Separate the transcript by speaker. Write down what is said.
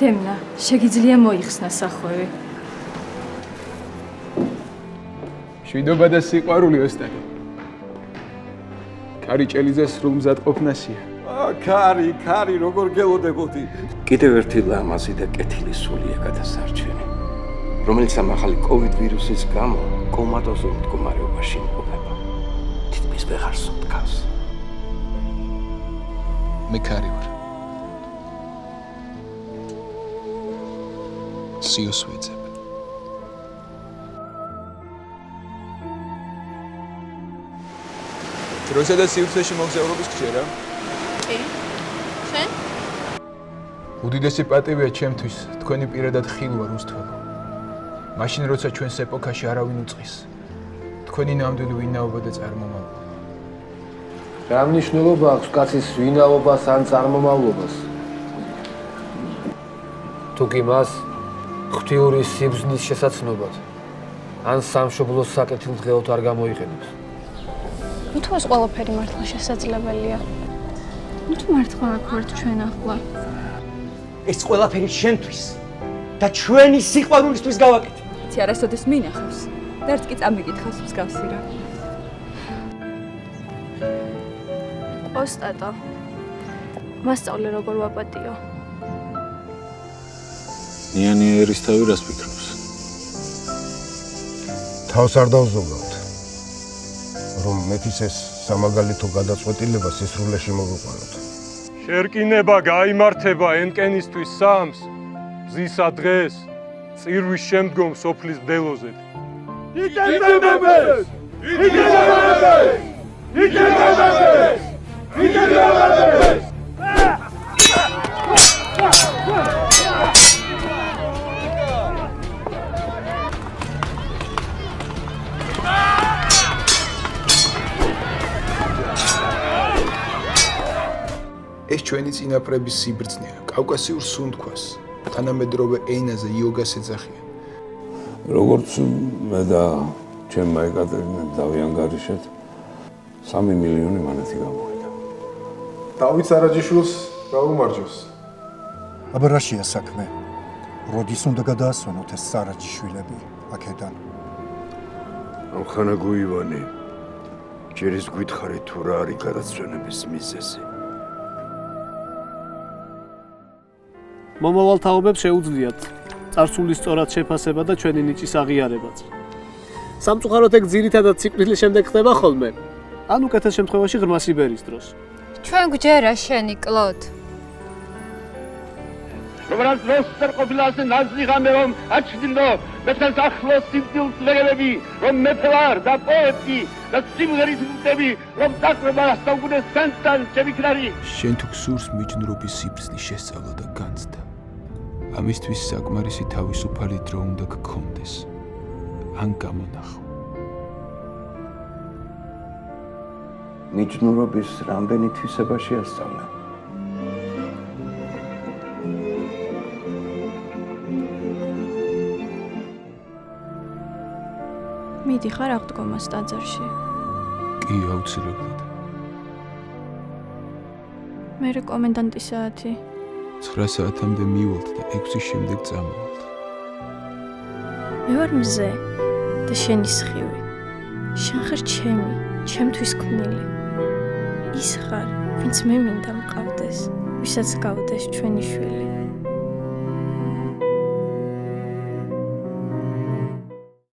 Speaker 1: დემნა, შეგიძლია მოიხსნა სახვევი.
Speaker 2: შვიდობა და სიყვარული ოსტატო. ქარი ჭელიძე სრულ მზადყოფნასია.
Speaker 3: ქარი, როგორ გელოდებოდი.
Speaker 4: კიდევ ერთი ლამაზი და კეთილი სულია გადასარჩენი, რომელიც ამ ახალი COVID ვირუსის გამო კომატოზურ მდგომარეობაში იმყოფება. თითქმის ვეღარ სუნთქავს.
Speaker 2: მე ქარი ვარ. სიოს ვეძებ. დროისა და სივრცეში მოგზაურობის გჯერა?
Speaker 5: კი. შენ?
Speaker 2: უდიდესი პატივია ჩემთვის, თქვენი პირადად ხილვა რუსთველო. მაშინ როცა ჩვენს ეპოქაში არავინ უწყის. თქვენი ნამდვილი ვინაობა და წარმომავლობა.
Speaker 6: რა მნიშვნელობა აქვს კაცის ვინაობას ან წარმომავლობას? თუ კი მას ღვთიური სიბრძნის შესაძლებლად ან სამშობლოს საკეთილდღეოდ არ გამოიყენებს.
Speaker 5: თუ ეს ყველაფერი მართლა შესაძლებელია. თუ მართლა აქ ვართ ჩვენ ახლა.
Speaker 7: ეს ყველაფერი შენთვის და ჩვენი სიყვარულისთვის გავაკეთე.
Speaker 1: იცი არასოდეს მინახავს და არც კი წამიკითხავს მსგავსი რა.
Speaker 5: ოსტატო. მასწავლე როგორ ვაპატიო.
Speaker 8: ნიანი ერისთავი რას ფიქრობს?
Speaker 9: თავს არ დავზოგავთ, რომ მეფის ეს სამაგალითო გადაწყვეტილება სისრულეში მოვიყვანოთ.
Speaker 3: შერკინება გაიმართება ენკენისთვის სამს, მზისა დღეს, წირვის შემდგომ სოფლის ბდელოზე. იკეთებდეს! იკეთებდეს! იკეთებდეს! იკეთებდეს!
Speaker 2: ეს ჩვენი წინაპრების სიბრძნეა, კავკასიურ სუნთქვას, თანამედროვე ენაზე იოგას ეძახიან.
Speaker 8: როგორც მე და ჩემმა ეკატერინემ დავიანგარიშეთ, 3 მილიონი მანეთი გამოვიდა.
Speaker 9: დავით სარაჯიშვილს გაუმარჯოს.
Speaker 10: აბა რაშია საქმე? როდის უნდა გადაასვენოთ ეს სარაჯიშვილები აქედან?
Speaker 8: ამხანა გუივანი, ჯერ ის გითხარი თუ რა არის გადაცვენების მიზეზი.
Speaker 11: მომავალ თაობებს შეუძლიათ წარსულის სწორად შეფასება და ჩვენი ნიჭის აღიარებაც. სამწუხაროდ ეგ ძირითადად სიკვდილის შემდეგ ხდება ხოლმე, ან უკეთეს შემთხვევაში ღრმა სიბერის დროს.
Speaker 5: ჩვენ გვჯერა შენი კლოდ.
Speaker 3: როგორც როსტერ ყოფილა ასე ნაზი ღამე რომ აჩვენო მეფეს ახლოს სიმძილს ლეგები რომ მეფე ვარ და პოეტი და სიმღერის მტები რომ დაყრება საუკუნე სანთან შემიქნარი.
Speaker 2: შენ თუ გსურს მიჯნურობის სიბრძნის შესწავლა და განცდა. ამისთვის საკმარისი თავისუფალი დრო უნდა გქონდეს. ან გამონახო.
Speaker 4: მიჯნურობის რამდენი თვისება შეასწავლა?
Speaker 5: მიდიხარ აღდგომას ტაძარში.
Speaker 2: კი, აუცილებლად.
Speaker 5: მერე კომენდანტის საათი.
Speaker 2: 9 საათამდე მივალთ და 6-ის შემდეგ წამოვალთ.
Speaker 5: მე ვარ მზე და შენი სხივი. შენ ხარ ჩემი, ჩემთვის ქმნილი. ის ხარ, ვინც მე მინდა მყავდეს, ვისაც გავდეს ჩვენი შვილი.